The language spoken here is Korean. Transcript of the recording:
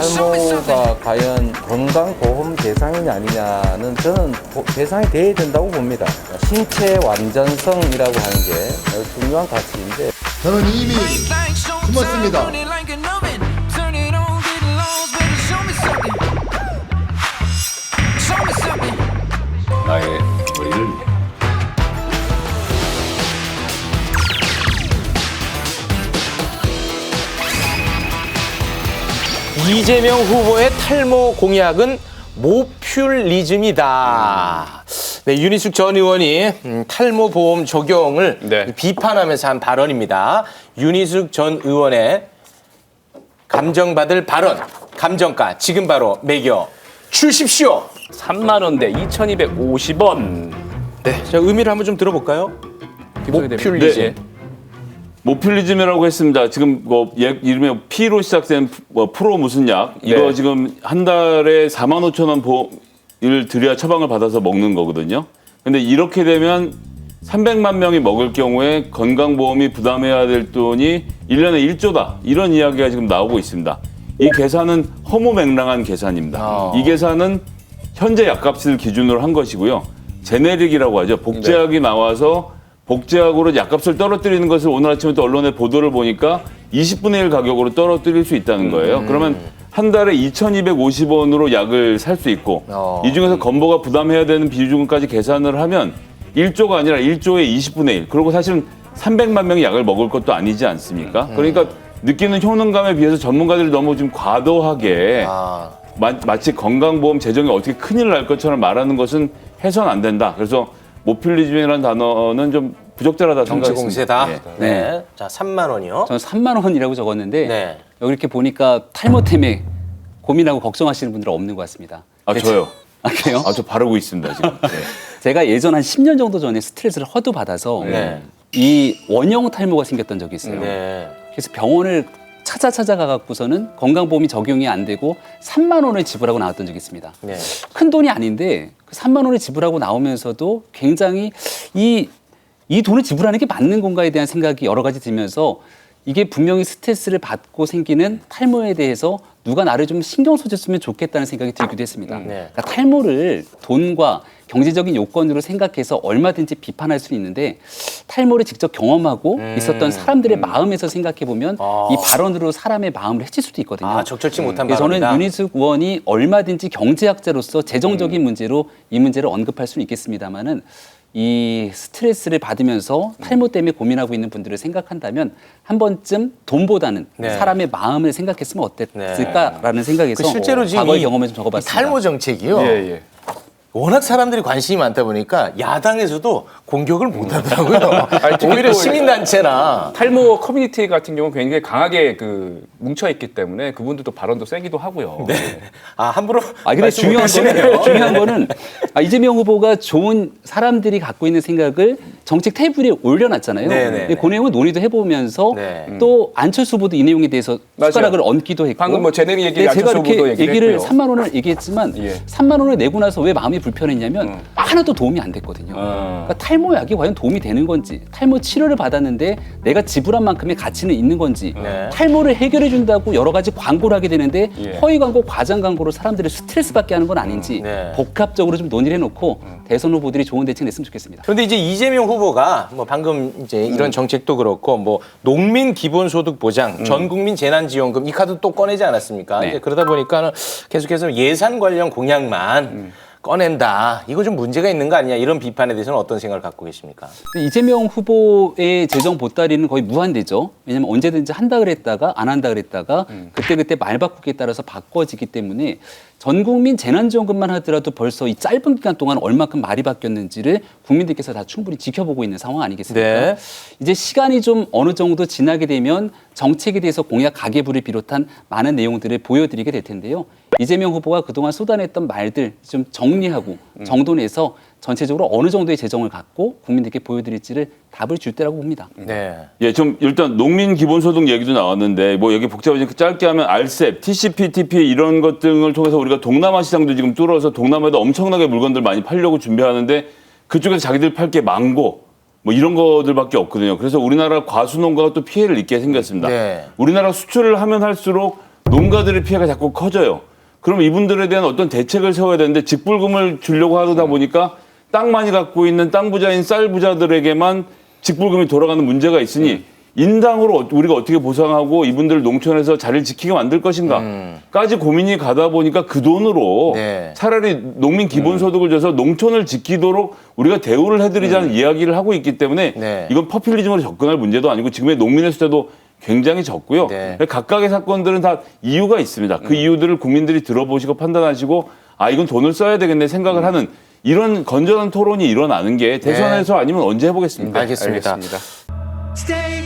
탈모가 과연 건강보험 대상이냐 아니냐는 저는 대상이 돼야 된다고 봅니다. 신체 완전성이라고 하는 게 매우 중요한 가치인데 저는 이미 숨었습니다. 나의 머리를 이재명 후보의 탈모 공약은 모퓰리즘이다. 네, 윤희숙 전 의원이 탈모 보험 적용을 비판하면서 한 발언입니다. 윤희숙 전 의원의 감정받을 발언, 감정가 지금 바로 매겨 주십시오. 3만 원대 2,250원. 네, 자 의미를 한번 좀 들어볼까요? 모퓰리즘. 네. 모퓰리즘이라고 했습니다. 지금 뭐 이름에 P로 시작된 프로 무슨 약 이거 지금 한 달에 45,000원 보험을 들여야 처방을 받아서 먹는 거거든요. 근데 이렇게 되면 300만 명이 먹을 경우에 건강보험이 부담해야 될 돈이 1년에 1조다. 이런 이야기가 지금 나오고 있습니다. 이 계산은 허무맹랑한 계산입니다. 이 계산은 현재 약값을 기준으로 한 것이고요. 제네릭이라고 하죠. 복제약이 나와서 복제약으로 약값을 떨어뜨리는 것을 오늘 아침에 또 언론의 보도를 보니까 20분의 1 가격으로 떨어뜨릴 수 있다는 거예요. 그러면 한 달에 2,250원으로 약을 살 수 있고 이 중에서 건보가 부담해야 되는 비중까지 계산을 하면 1조가 아니라 1조의 20분의 1. 그리고 사실은 300만 명이 약을 먹을 것도 아니지 않습니까? 그러니까 느끼는 효능감에 비해서 전문가들이 너무 좀 과도하게 마치 건강보험 재정이 어떻게 큰일 날 것처럼 말하는 것은 해서는 안 된다. 그래서 모퓰리즘이라는 단어는 좀 부적절하다 생각했습니다. 정치공세다. 예. 네. 자, 3만 원이요. 저는 3만 원이라고 적었는데 네. 여기 이렇게 보니까 탈모 때문에 고민하고 걱정하시는 분들은 없는 것 같습니다. 아, 저요? 아, 그래요? 아, 저 바르고 있습니다, 지금. 네. 제가 예전 한 10년 정도 전에 스트레스를 허도 받아서 네. 이 원형 탈모가 생겼던 적이 있어요. 네. 그래서 병원을 찾아가갖고서는 건강보험이 적용이 안 되고 3만 원을 지불하고 나왔던 적이 있습니다. 네. 큰 돈이 아닌데 그 3만 원을 지불하고 나오면서도 굉장히 이 돈을 지불하는 게 맞는 건가에 대한 생각이 여러 가지 들면서 이게 분명히 스트레스를 받고 생기는 탈모에 대해서 누가 나를 좀 신경 써줬으면 좋겠다는 생각이 들기도 했습니다. 네. 그러니까 탈모를 돈과 경제적인 요건으로 생각해서 얼마든지 비판할 수 있는데 탈모를 직접 경험하고 있었던 사람들의 마음에서 생각해 보면 이 발언으로 사람의 마음을 해칠 수도 있거든요. 아, 적절치 못한 그래서 저는 발언이다. 윤희숙 의원이 얼마든지 경제학자로서 재정적인 문제로 이 문제를 언급할 수는 있겠습니다만은 이 스트레스를 받으면서 탈모 때문에 고민하고 있는 분들을 생각한다면 한 번쯤 돈보다는 네. 사람의 마음을 생각했으면 어땠을까라는 생각에서 그 실제로 지금 과거의 이 경험을 좀 적어봤습니다. 탈모 정책이요. 예. 워낙 사람들이 관심이 많다 보니까 야당에서도 공격을 못 하더라고요. 특히 오히려 또 시민단체나 탈모 커뮤니티 같은 경우는 굉장히 강하게 뭉쳐 있기 때문에 그분들도 발언도 세기도 하고요. 함부로 근데 말씀 중요한 못하시네요. 거는, 중요한 거는 이재명 후보가 좋은 사람들이 갖고 있는 생각을 정책 테이블에 올려놨잖아요. 네네. 근데 그 내용을 논의도 해보면서 네. 또 안철수 후보도 이 내용에 대해서 맞아요. 숟가락을 얹기도 했고. 방금 뭐 제네리 얘기 근데 제가 안철수 이렇게 후보도 얘기를 얘기를 했고요. 3만 원을 얘기했지만 예. 3만 원을 내고 나서 왜 마음이 불편했냐면 하나도 도움이 안 됐거든요. 그러니까 탈모약이 과연 도움이 되는 건지, 탈모 치료를 받았는데 내가 지불한 만큼의 가치는 있는 건지, 네. 탈모를 해결해 준다고 여러 가지 광고를 하게 되는데 예. 허위 광고, 과장 광고로 사람들을 스트레스 받게 하는 건 아닌지 네. 복합적으로 좀 논의를 해놓고 대선 후보들이 좋은 대책 냈으면 좋겠습니다. 그런데 이제 이재명 후보가 뭐 방금 이제 이런 정책도 그렇고 뭐 농민 기본소득 보장, 전국민 재난지원금 이 카드 또 꺼내지 않았습니까? 네. 이제 그러다 보니까는 계속해서 예산 관련 공약만 꺼낸다. 이거 좀 문제가 있는 거 아니냐 이런 비판에 대해서는 어떤 생각을 갖고 계십니까? 이재명 후보의 재정 보따리는 거의 무한대죠. 왜냐하면 언제든지 한다 그랬다가 안 한다 그랬다가 그때그때 말 바꾸기에 따라서 바꿔지기 때문에 전 국민 재난지원금만 하더라도 벌써 이 짧은 기간 동안 얼마큼 말이 바뀌었는지를 국민들께서 다 충분히 지켜보고 있는 상황 아니겠습니까? 네. 이제 시간이 좀 어느 정도 지나게 되면 정책에 대해서 공약 가계부를 비롯한 많은 내용들을 보여드리게 될 텐데요. 이재명 후보가 그동안 쏟아냈던 말들 좀 정리하고 정돈해서 전체적으로 어느 정도의 재정을 갖고 국민들께 보여드릴지를 답을 줄 때라고 봅니다. 네. 예, 좀 일단 농민 기본소득 얘기도 나왔는데 뭐 여기 복잡하지 짧게 하면 RCEP, TCP, TPA 이런 것 등을 통해서 우리가 동남아 시장도 지금 뚫어서 동남아에도 엄청나게 물건들 많이 팔려고 준비하는데 그쪽에서 자기들 팔 게 망고 뭐 이런 것들밖에 없거든요. 그래서 우리나라 과수농가가 또 피해를 입게 생겼습니다. 네. 우리나라 수출을 하면 할수록 농가들의 피해가 자꾸 커져요. 그럼 이분들에 대한 어떤 대책을 세워야 되는데 직불금을 주려고 하다 보니까 땅 많이 갖고 있는 땅 부자인 쌀 부자들에게만 직불금이 돌아가는 문제가 있으니 인당으로 우리가 어떻게 보상하고 이분들 농촌에서 자리를 지키게 만들 것인가까지 고민이 가다 보니까 그 돈으로 네. 차라리 농민 기본소득을 줘서 농촌을 지키도록 우리가 대우를 해드리자는 이야기를 하고 있기 때문에 네. 이건 퍼퓰리즘으로 접근할 문제도 아니고 지금의 농민의 숫자도 굉장히 적고요. 네. 각각의 사건들은 다 이유가 있습니다. 그 이유들을 국민들이 들어보시고 판단하시고 아 이건 돈을 써야 되겠네 생각을 하는 이런 건전한 토론이 일어나는 게 대선에서 아니면 언제 해보겠습니다. 알겠습니다. 알겠습니다. Stay